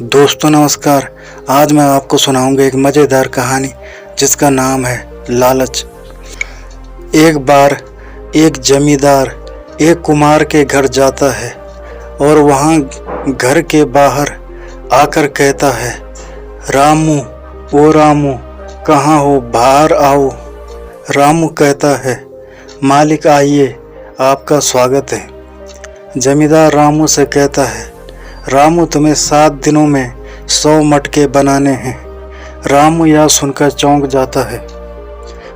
दोस्तों नमस्कार। आज मैं आपको सुनाऊंगा एक मज़ेदार कहानी जिसका नाम है लालच। एक बार एक जमींदार एक कुम्हार के घर जाता है और वहाँ घर के बाहर आकर कहता है, रामू ओ रामू कहाँ हो, बाहर आओ। रामू कहता है, मालिक आइए, आपका स्वागत है। जमींदार रामू से कहता है, रामू तुम्हें 7 दिनों में 100 मटके बनाने हैं। रामू यह सुनकर चौंक जाता है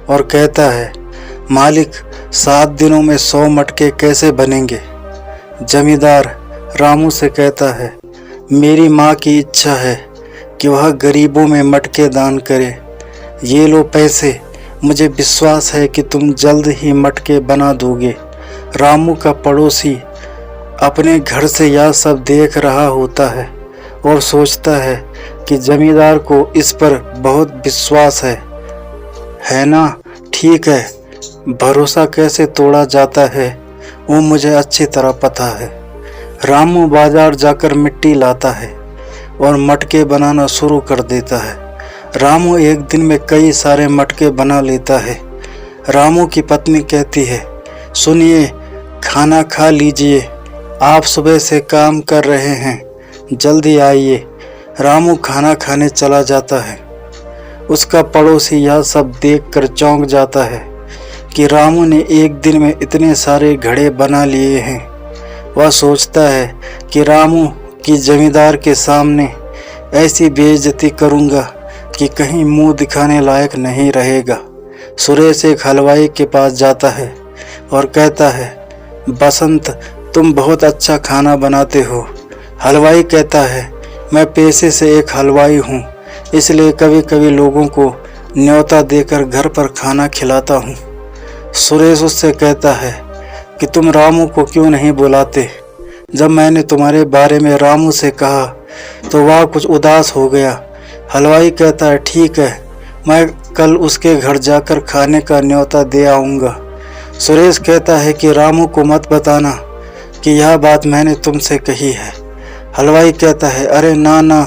और कहता है, मालिक 7 दिनों में 100 मटके कैसे बनेंगे। जमींदार रामू से कहता है, मेरी माँ की इच्छा है कि वह गरीबों में मटके दान करे। ये लो पैसे, मुझे विश्वास है कि तुम जल्द ही मटके बना दोगे। रामू का पड़ोसी अपने घर से यह सब देख रहा होता है और सोचता है कि जमींदार को इस पर बहुत विश्वास है ना। ठीक है, भरोसा कैसे तोड़ा जाता है वो मुझे अच्छी तरह पता है। रामू बाजार जाकर मिट्टी लाता है और मटके बनाना शुरू कर देता है। रामू एक दिन में कई सारे मटके बना लेता है। रामू की पत्नी कहती है, सुनिए, खाना खा लीजिए, आप सुबह से काम कर रहे हैं, जल्दी आइए। रामू खाना खाने चला जाता है। उसका पड़ोसी यह सब देखकर चौंक जाता है कि रामू ने एक दिन में इतने सारे घड़े बना लिए हैं। वह सोचता है कि रामू की जमींदार के सामने ऐसी बेइज्जती करूँगा कि कहीं मुंह दिखाने लायक नहीं रहेगा। सुरेश एक हलवाई के पास जाता है और कहता है, बसंत तुम बहुत अच्छा खाना बनाते हो। हलवाई कहता है, मैं पेशे से एक हलवाई हूँ, इसलिए कभी कभी लोगों को न्योता देकर घर पर खाना खिलाता हूँ। सुरेश उससे कहता है कि तुम रामू को क्यों नहीं बुलाते। जब मैंने तुम्हारे बारे में रामू से कहा तो वह कुछ उदास हो गया। हलवाई कहता है, ठीक है, मैं कल उसके घर जाकर खाने का न्योता दे आऊँगा। सुरेश कहता है कि रामू को मत बताना कि यह बात मैंने तुमसे कही है। हलवाई कहता है, अरे ना ना,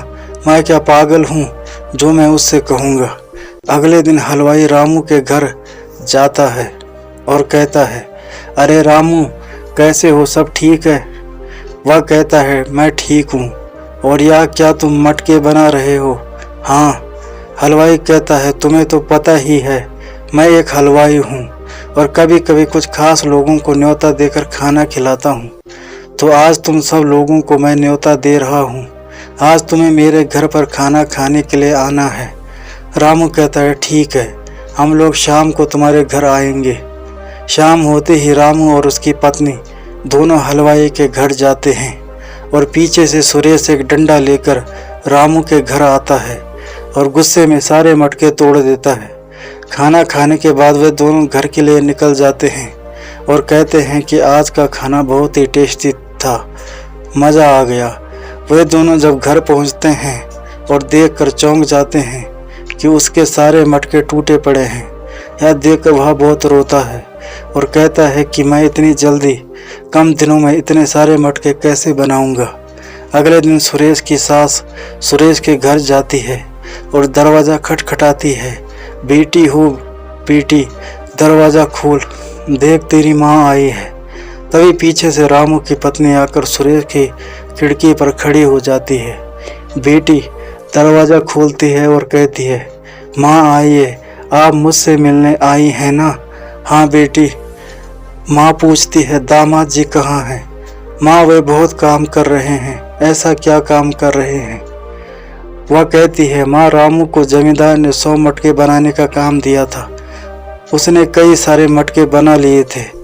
मैं क्या पागल हूँ जो मैं उससे कहूँगा। अगले दिन हलवाई रामू के घर जाता है और कहता है, अरे रामू कैसे हो, सब ठीक है। वह कहता है, मैं ठीक हूँ। और यह क्या तुम मटके बना रहे हो। हाँ। हलवाई कहता है, तुम्हें तो पता ही है मैं एक हलवाई हूँ और कभी कभी कुछ खास लोगों को न्योता देकर खाना खिलाता हूँ। तो आज तुम सब लोगों को मैं न्योता दे रहा हूँ। आज तुम्हें मेरे घर पर खाना खाने के लिए आना है। रामू कहता है, ठीक है, हम लोग शाम को तुम्हारे घर आएंगे। शाम होते ही रामू और उसकी पत्नी दोनों हलवाई के घर जाते हैं और पीछे से सुरेश एक डंडा लेकर रामू के घर आता है और गुस्से में सारे मटके तोड़ देता है। खाना खाने के बाद वे दोनों घर के लिए निकल जाते हैं और कहते हैं कि आज का खाना बहुत ही टेस्टी था, मज़ा आ गया। वे दोनों जब घर पहुंचते हैं और देखकर चौंक जाते हैं कि उसके सारे मटके टूटे पड़े हैं। यह देखकर वह बहुत रोता है और कहता है कि मैं इतनी जल्दी कम दिनों में इतने सारे मटके कैसे बनाऊंगा। अगले दिन सुरेश की सास सुरेश के घर जाती है और दरवाज़ा खटखटाती है, बेटी हो बेटी, दरवाज़ा खोल, देख तेरी माँ आई है। तभी पीछे से रामू की पत्नी आकर सुरेश की खिड़की पर खड़ी हो जाती है। बेटी दरवाज़ा खोलती है और कहती है, माँ आइए, आप मुझसे मिलने आई हैं ना। हाँ बेटी। माँ पूछती है, दामाद जी कहाँ हैं। माँ वे बहुत काम कर रहे हैं। ऐसा क्या काम कर रहे हैं। वह कहती है, माँ रामू को जमींदार ने 100 मटके बनाने का काम दिया था। उसने कई सारे मटके बना लिए थे।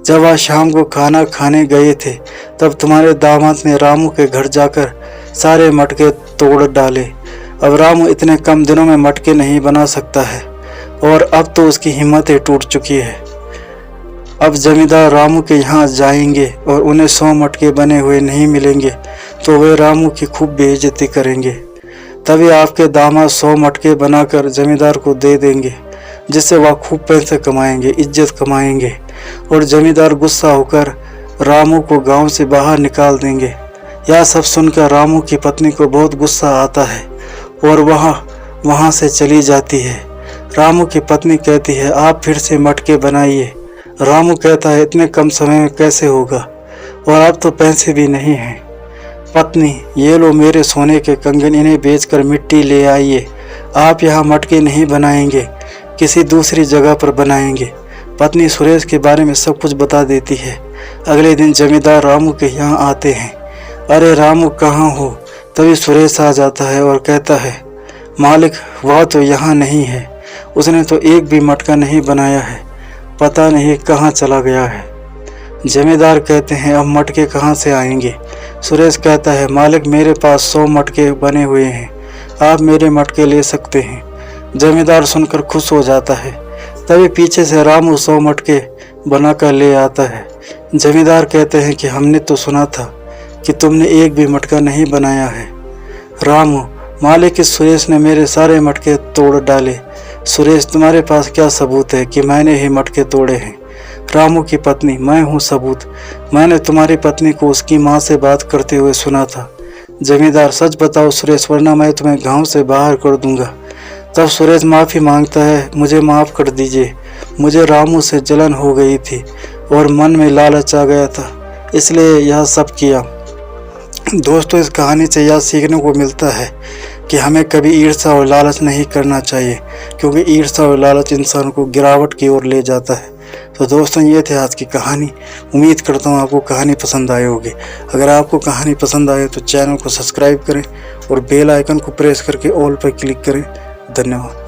जब वह शाम को खाना खाने गए थे तब तुम्हारे दामाद ने रामू के घर जाकर सारे मटके तोड़ डाले। अब रामू इतने कम दिनों में मटके नहीं बना सकता है और अब तो उसकी हिम्मत ही टूट चुकी है। अब जमींदार रामू के यहाँ जाएंगे और उन्हें 100 मटके बने हुए नहीं मिलेंगे तो वे रामू की खूब बेइज्जती करेंगे। तभी आपके दामाद 100 मटके बनाकर जमींदार को दे देंगे, जिससे वह खूब पैसे कमाएंगे, इज्जत कमाएंगे और जमींदार गुस्सा होकर रामू को गांव से बाहर निकाल देंगे। यह सब सुनकर रामू की पत्नी को बहुत गुस्सा आता है और वहाँ से चली जाती है। रामू की पत्नी कहती है, आप फिर से मटके बनाइए। रामू कहता है, इतने कम समय में कैसे होगा, और अब तो पैसे भी नहीं हैं। पत्नी, ये लो मेरे सोने के कंगन, इन्हें बेचकर मिट्टी ले आइए। आप यहाँ मटके नहीं बनाएंगे, किसी दूसरी जगह पर बनाएंगे। पत्नी सुरेश के बारे में सब कुछ बता देती है। अगले दिन जमींदार रामू के यहाँ आते हैं। अरे रामू कहाँ हो? तभी सुरेश आ जाता है और कहता है, मालिक वह तो यहाँ नहीं है, उसने तो एक भी मटका नहीं बनाया है, पता नहीं कहाँ चला गया है। जमींदार कहते हैं, अब मटके कहाँ से आएंगे? सुरेश कहता है, मालिक मेरे पास 100 मटके बने हुए हैं, आप मेरे मटके ले सकते हैं। जमींदार सुनकर खुश हो जाता है। तभी पीछे से रामू 100 मटके बनाकर ले आता है। जमींदार कहते हैं कि हमने तो सुना था कि तुमने एक भी मटका नहीं बनाया है। रामू, मालिक इस सुरेश ने मेरे सारे मटके तोड़ डाले। सुरेश, तुम्हारे पास क्या सबूत है कि मैंने ही मटके तोड़े हैं? रामू की पत्नी, मैं हूँ सबूत, मैंने तुम्हारी पत्नी को उसकी माँ से बात करते हुए सुना था। जमींदार, सच बताओ सुरेश, वरना मैं तुम्हें गांव से बाहर कर दूंगा। तब सुरेश माफ़ी मांगता है, मुझे माफ़ कर दीजिए, मुझे रामू से जलन हो गई थी और मन में लालच आ गया था, इसलिए यह सब किया। दोस्तों, इस कहानी से यह सीखने को मिलता है कि हमें कभी ईर्ष्या और लालच नहीं करना चाहिए, क्योंकि ईर्ष्या और लालच इंसान को गिरावट की ओर ले जाता है। तो दोस्तों, ये थे आज की कहानी। उम्मीद करता हूँ आपको कहानी पसंद आई होगी। अगर आपको कहानी पसंद आए तो चैनल को सब्सक्राइब करें और बेल आइकन को प्रेस करके ऑल पर क्लिक करें। धन्यवाद।